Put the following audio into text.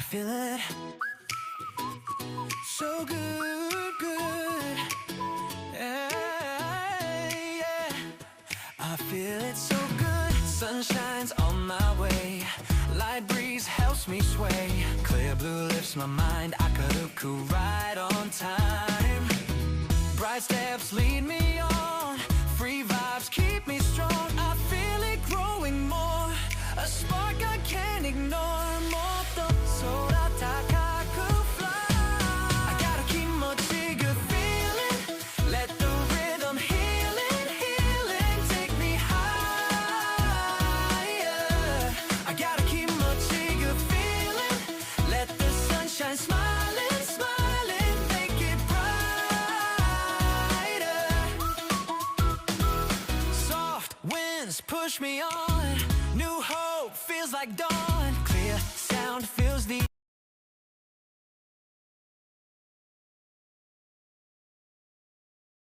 feel it so good, good. Yeah, yeah. I feel it so good. Sun shines on my way. Light breeze helps me sway. Clear blue lifts my mind. Akaruku right on time. Bright steps lead me on. Free vibes keep me strong. I feel it growing more. A spark I can't ignore. Motto sora takaku fly. I gotta keep mochiga feeling. Let the rhythm healing, healing take me higher. I gotta keep mochiga feeling. Let the sunshine smiling, smiling, make it brighter. Soft winds push me on. New hope feels like dawn.